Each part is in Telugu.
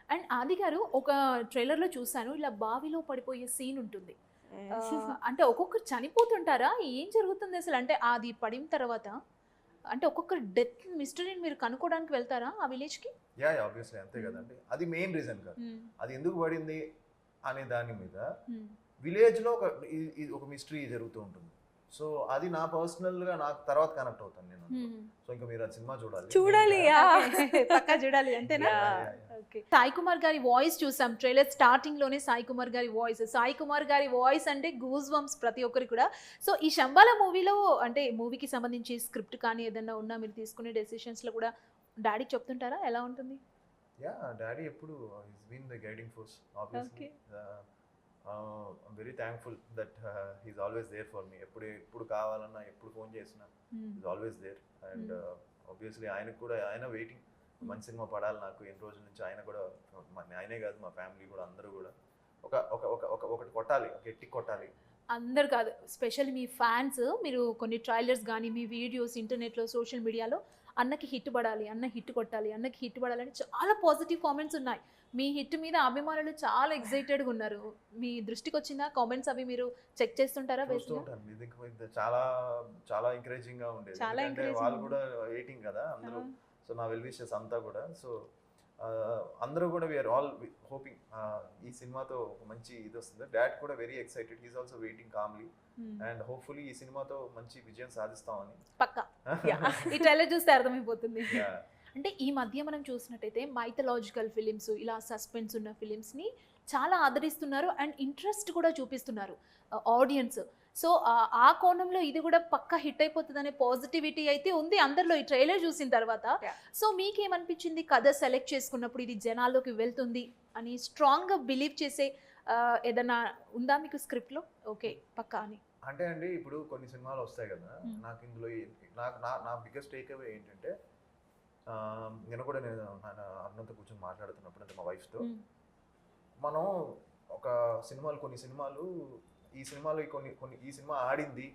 అండ్ ఆది గారు ఒక ట్రైలర్‌లో చూసాను. ఇలా బావిలో పడిపోయే సీన్ ఉంటుంది. అంటే ఒక్కొక్కరు చనిపోతుంటారా? ఏం జరుగుతుంది అసలు? అంటే అది పడిన తర్వాత అంటే ఒక్కొక్కరు డెత్ మిస్టరీని మీరు కనుక్కోవడానికి వెళ్తారా ఆ విలేజ్‌కి? యాహ్! ఆబ్వియస్‌లీ అంతే హ్మ్. గదండీ. అది మెయిన్ రీజన్ కాదు. హ్మ్. అది ఎందుకు పడింది అనే దాని మీద హ్మ్. విలేజ్‌లో ఇది ఒక మిస్టరీ జరుగుతూ ఉంటుంది. సో, అది నా పర్సనల్‌గా నాకు తర్వాత కనెక్ట్ అవుతాను నేను అందులో. హ్మ్. సో, ఇంక మీరు ఆ సినిమా చూడాలి. చూడాలి. మెయిన్‌గా. ఓకే. పక్కా చూడాలి అంతేనా? Yeah! Yeah! Yeah! Yeah! Okay. Sai Kumar గారి వాయిస్ చూసాం. ట్రైలర్ స్టార్టింగ్‌లోనే సాయి కుమార్ గారి వాయిస్. సాయి కుమార్ గారి వాయిస్ అంటే గూస్ బంప్స్ ప్రతి ఒక్కరికి కూడా. సో, ఈ 'శంబాల' మూవీలో అంటే మూవీకి సంబంధించి స్క్రిప్ట్ కానీ ఏదన్నా ఉన్నా మీరు తీసుకునే డెసిషన్స్‌లో కూడా డాడీకి చెప్తుంటారా? ఎలా ఉంటుంది? యాహ్! డాడీ ఎప్పుడు he's been the guiding force obviously. Okay. I'm very thankful that he's always there for me. ఎప్పుడు కావాలన్నా, ఎప్పుడు ఫోన్ చేసినా hmm. He's always there. And hmm. Obviously ఆయనకు కూడా ఆయన వెయిటింగ్. మంచి సినిమా పడాలి నాకు ఎన్ని రోజుల నుంచి ఆయన కూడా ఆయనే కాదు మా ఫ్యామిలీ కూడా అందరూ కూడా ఒక ఒక ఒక ఒక ఒకటి కొట్టాలి, ఒక ఎట్టి కొట్టాలి. అందరు కాదు. స్పెషల్లీ మీ ఫ్యాన్స్ మీరు కొన్ని ట్రైలర్స్ గానీ, మీ వీడియోస్ ఇంటర్నెట్‌లో, సోషల్ మీడియాలో అన్నకి హిట్ పడాలి, అన్న హిట్ కొట్టాలి, అన్నకి హిట్ పడాలని చాలా పాజిటివ్ కామెంట్స్ ఉన్నాయి. మీ హిట్ మీద అభిమానులు చాలా ఎక్సైటెడ్‌గా ఉన్నారు. మీ దృష్టికొచ్చిందా కామెంట్స్ అవి మీరు చెక్ చేస్తుంటారా చూస్తూ బేసిక్‌గా? ఉంటాను. ఇది చాలా చాలా ఎంకరేజింగ్‌గా ఉండేది. చాలా ఎందుకంటే ఎంకరేజింగ్ వాళ్ళు ఉంది. కూడా వెయిటింగ్ కదా ఆ! అందరూ. సో, నా వెల్ విషెస్ అంతా కూడా. సో, అందరూ కూడా వి ఆర్ ఆల్ హోపింగ్ ఈ సినిమాతో ఒక మంచి ఇది వస్తుంది. డాడ్ కూడా very excited. He is also waiting calmly. Hmm. And hopefully ఈ సినిమాతో మంచి విజయం సాధిస్తామని. పక్కా. యాహ్! ఈ ట్రైలర్ చూస్తే అర్థమైపోతుంది. యాహ్! అంటే ఈ మధ్య మనం చూసినట్టయితే మైథలాజికల్ ఫిలిమ్స్ ఇలా సస్పెన్స్ ఉన్న ఫిలిమ్స్‌ని చాలా ఆదరిస్తున్నారు అండ్ ఇంట్రెస్ట్ కూడా చూపిస్తున్నారు ఆడియన్స్. సో, ఆ కోణంలో ఇది కూడా పక్కా హిట్ అయిపోతదనే పాజిటివిటీ అయితే ఉంది అందరిలో ఈ ట్రైలర్ చూసిన తర్వాత. యాహ్! సో, మీకేమనిపించింది కథ సెలెక్ట్ చేసుకున్నప్పుడు ఇది జనాల్లోకి వెళ్తుంది అని స్ట్రాంగ్‌గా బిలీవ్ చేసే ఏదన్నా ఉందా మీకు స్క్రిప్ట్‌లో? ఓకే. పక్కా అని. అంటే అండి ఇప్పుడు కొన్ని సినిమాలు వస్తాయి కదా! హ్మ్. నాకు ఇందులో నాకు నా నా బిగ్గెస్ట్ టేక్‌అవే ఏంటంటే నిన్న కూడా నేను అరుణతో కూర్చొని మాట్లాడుతున్నప్పుడు అంటే మా వైఫ్‌తో హ్మ్. మనం ఒక కొన్ని సినిమాలు ఈ సినిమాలో ఈ సినిమా ఆడింది.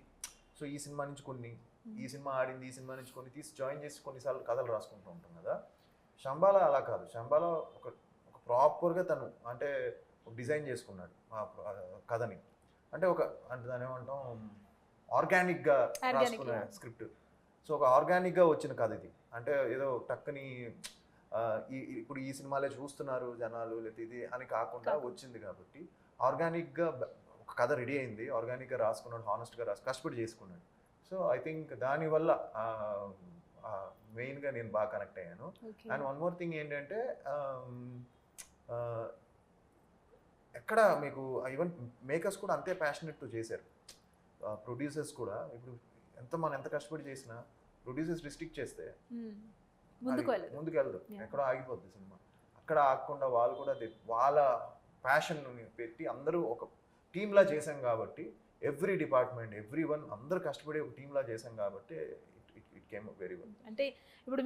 సో, ఈ సినిమా నుంచి కొన్ని, ఈ సినిమా ఆడింది, ఈ సినిమా నుంచి కొన్ని తీసి జాయిన్ చేసి కొన్నిసార్లు కథలు రాసుకుంటూ ఉంటాం కదా! 'శంబాల' అలా కాదు. 'శంబాల' ఒక ఒక ప్రాపర్‌గా తను అంటే డిజైన్ చేసుకున్నాడు. కథని. అంటే అంటే దాన్నేమంటాం ఆర్గానిక్‌గా ఆర్గానిక్ రాసుకునే యాహ్! స్క్రిప్ట్. సో, ఒక ఆర్గానిక్‌గా వచ్చిన కథ ఇది. అంటే ఏదో టక్కని ఇప్పుడు ఈ సినిమాలే చూస్తున్నారు జనాలు లేతే ఇది అని కాకుండా వచ్చింది కాబట్టి ఆర్గానిక్‌గా ఒక కథ రెడీ అయింది. ఆర్గానిక్‌గా రాసుకున్నాడు. హానెస్ట్‌గా కష్టపడి చేసుకున్నాడు. సో, ఐ థింక్ దానివల్ల మెయిన్‌గా నేను బాగా కనెక్ట్ అయ్యాను. Okay. And one more thing ఏంటంటే ఆహ్, ఆహ్, ఎక్కడ మీకు ఈవెన్ మేకర్స్ కూడా అంతే ప్యాషనెట్‌తో చేశారు. ప్రొడ్యూసర్స్ కూడా ఇప్పుడు మనం ఎంత కష్టపడి చేసినా ప్రొడ్యూసర్స్ రిస్ట్రిక్ట్ చేస్తే హ్మ్. అది ముందుకు వెళ్ళదు. ముందుకెళ్ళదు. యాహ్! ఎక్కడో ఆగిపోద్ది సినిమా. అక్కడ ఆగకుండా వాళ్ళు కూడా వాళ్ళ ప్యాషన్‌ని పెట్టి అందరూ ఒక టీమ్‌లా చేశాం కాబట్టి ఎవ్రి డిపార్ట్‌మెంట్, ఎవ్రీవన్ అందరూ కష్టపడి ఒక టీమ్‌లా చేశాం కాబట్టి it it came very well. అంటే ఇప్పుడు